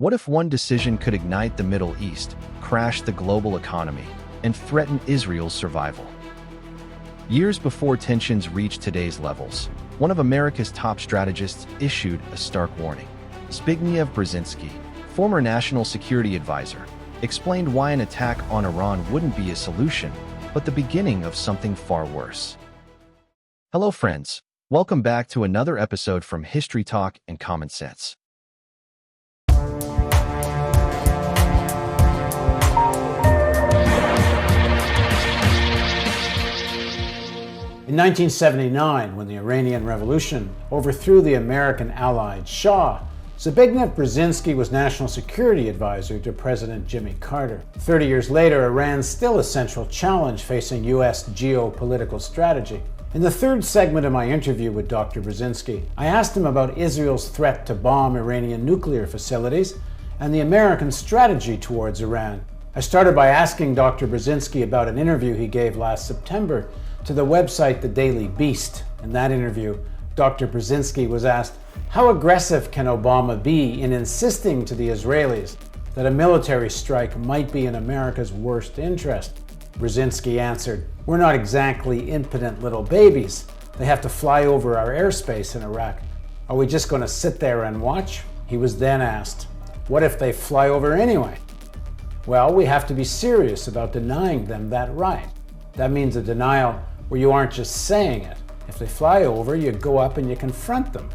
What if one decision could ignite the Middle East, crash the global economy, and threaten Israel's survival? Years before tensions reached today's levels, one of America's top strategists issued a stark warning. Zbigniew Brzezinski, former National Security Advisor, explained why an attack on Iran wouldn't be a solution, but the beginning of something far worse. Hello friends, welcome back to another episode from History Talk and Common Sense. In 1979, when the Iranian Revolution overthrew the American allied Shah, Zbigniew Brzezinski was National Security Advisor to President Jimmy Carter. 30 years later, Iran's still a central challenge facing U.S. geopolitical strategy. In the third segment of my interview with Dr. Brzezinski, I asked him about Israel's threat to bomb Iranian nuclear facilities and the American strategy towards Iran. I started by asking Dr. Brzezinski about an interview he gave last September to the website The Daily Beast. In that interview, Dr. Brzezinski was asked, how aggressive can Obama be in insisting to the Israelis that a military strike might be in America's worst interest? Brzezinski answered, we're not exactly impotent little babies. They have to fly over our airspace in Iraq. Are we just going to sit there and watch? He was then asked, what if they fly over anyway? Well, we have to be serious about denying them that right. That means a denial where you aren't just saying it. If they fly over, you go up and you confront them.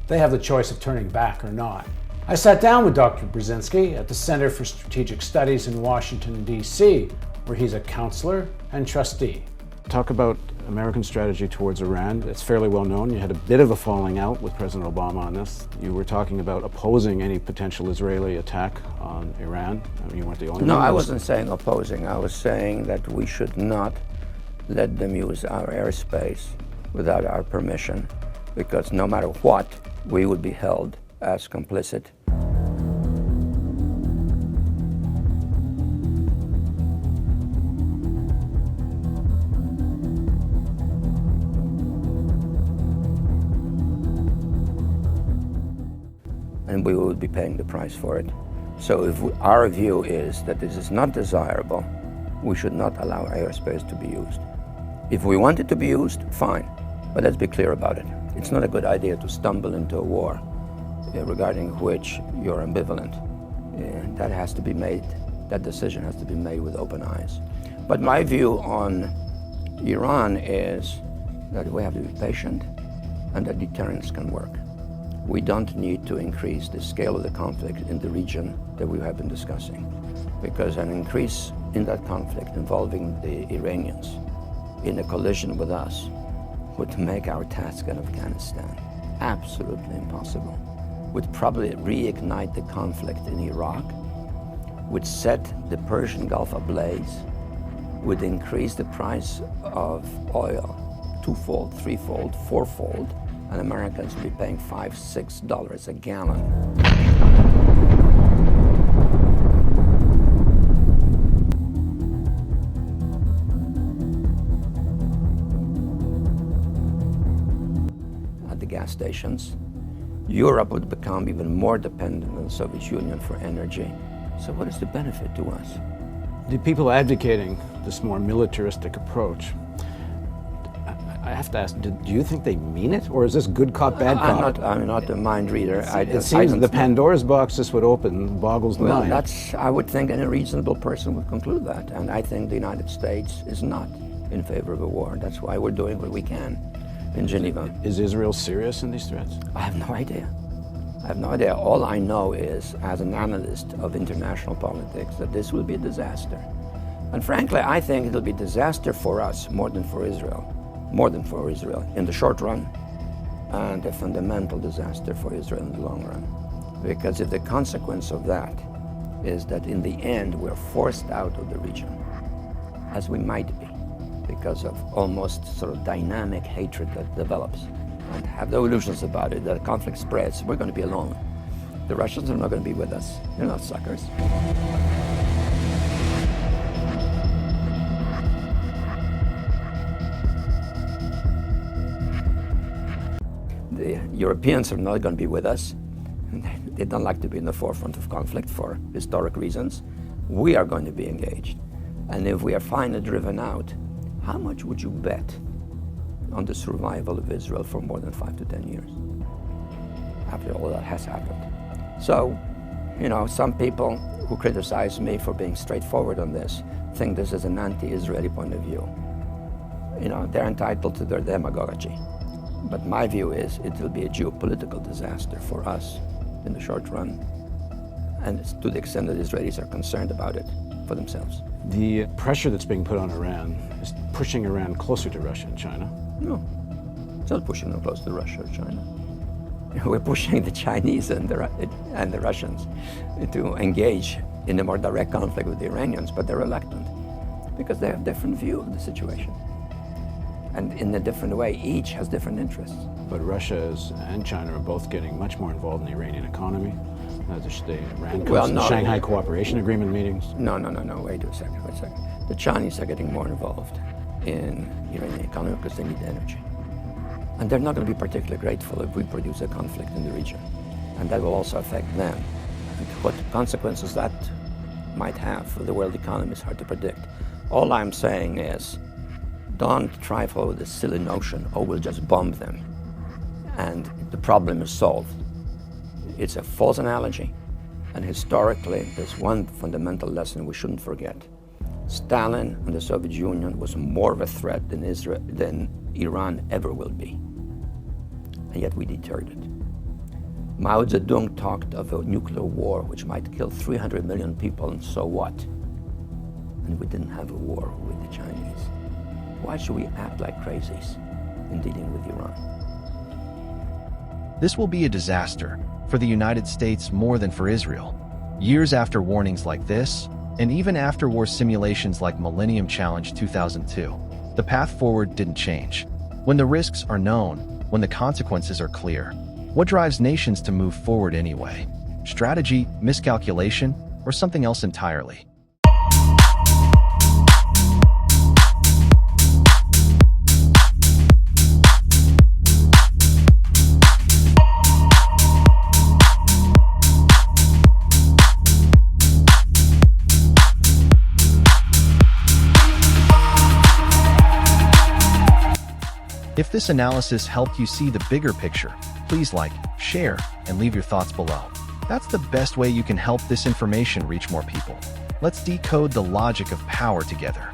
They have the choice of turning back or not. I sat down with Dr. Brzezinski at the Center for Strategic Studies in Washington, D.C., where he's a counselor and trustee. Talk about American strategy towards Iran. It's fairly well known. You had a bit of a falling out with President Obama on this. You were talking about opposing any potential Israeli attack on Iran. I mean, you weren't the only one. No, I wasn't saying opposing. I was saying that we should not let them use our airspace without our permission, because no matter what, we would be held as complicit. And we would be paying the price for it. So if our view is that this is not desirable, we should not allow airspace to be used. If we want it to be used, fine, but let's be clear about it. It's not a good idea to stumble into a war regarding which you're ambivalent. That has to be made, that decision has to be made with open eyes. But my view on Iran is that we have to be patient and that deterrence can work. We don't need to increase the scale of the conflict in the region that we have been discussing, because an increase in that conflict involving the Iranians in a collision with us would make our task in Afghanistan absolutely impossible, would probably reignite the conflict in Iraq, would set the Persian Gulf ablaze, would increase the price of oil twofold, threefold, fourfold, and Americans will be paying $5, $6 a gallon. At the gas stations, Europe would become even more dependent on the Soviet Union for energy. So what is the benefit to us? The people advocating this more militaristic approach, I have to ask, do you think they mean it, or is this good cop, bad cop? I'm not a mind reader. It seems that the Pandora's box this would open boggles the mind. I would think any reasonable person would conclude that, and I think the United States is not in favor of a war. That's why we're doing what we can in Geneva. Is Israel serious in these threats? I have no idea. I have no idea. All I know is, as an analyst of international politics, that this will be a disaster. And frankly, I think it'll be a disaster for us more than for Israel. More than for Israel in the short run, and a fundamental disaster for Israel in the long run. Because if the consequence of that is that in the end we're forced out of the region, as we might be, because of almost sort of dynamic hatred that develops, and have no illusions about it, that conflict spreads, we're going to be alone. The Russians are not going to be with us. They're not suckers. The Europeans are not going to be with us. They don't like to be in the forefront of conflict for historic reasons. We are going to be engaged. And if we are finally driven out, how much would you bet on the survival of Israel for more than 5 to 10 years after all that has happened? So, some people who criticize me for being straightforward on this think this is an anti-Israeli point of view. They're entitled to their demagogy. But my view is it will be a geopolitical disaster for us in the short run, and it's to the extent that Israelis are concerned about it for themselves. The pressure that's being put on Iran is pushing Iran closer to Russia and China. No, it's not pushing them close to Russia or China. We're pushing the Chinese and the Russians to engage in a more direct conflict with the Iranians, but they're reluctant because they have a different view of the situation. And in a different way, each has different interests. But Russia and China are both getting much more involved in the Iranian economy. The Iran comes to the Shanghai Cooperation Agreement meetings. No, wait a second. The Chinese are getting more involved in the Iranian economy because they need energy. And they're not going to be particularly grateful if we produce a conflict in the region. And that will also affect them. And what consequences that might have for the world economy is hard to predict. All I'm saying is, don't trifle with this silly notion, we'll just bomb them and the problem is solved. It's a false analogy, and historically, there's one fundamental lesson we shouldn't forget. Stalin and the Soviet Union was more of a threat than Iran ever will be, and yet we deterred it. Mao Zedong talked of a nuclear war which might kill 300 million people, and so what? And we didn't have a war with the Chinese. Why should we act like crazies in dealing with Iran? This will be a disaster for the United States more than for Israel. Years after warnings like this, and even after war simulations like Millennium Challenge 2002, the path forward didn't change. When the risks are known, when the consequences are clear, what drives nations to move forward anyway? Strategy, miscalculation, or something else entirely? If this analysis helped you see the bigger picture, please like, share, and leave your thoughts below. That's the best way you can help this information reach more people. Let's decode the logic of power together.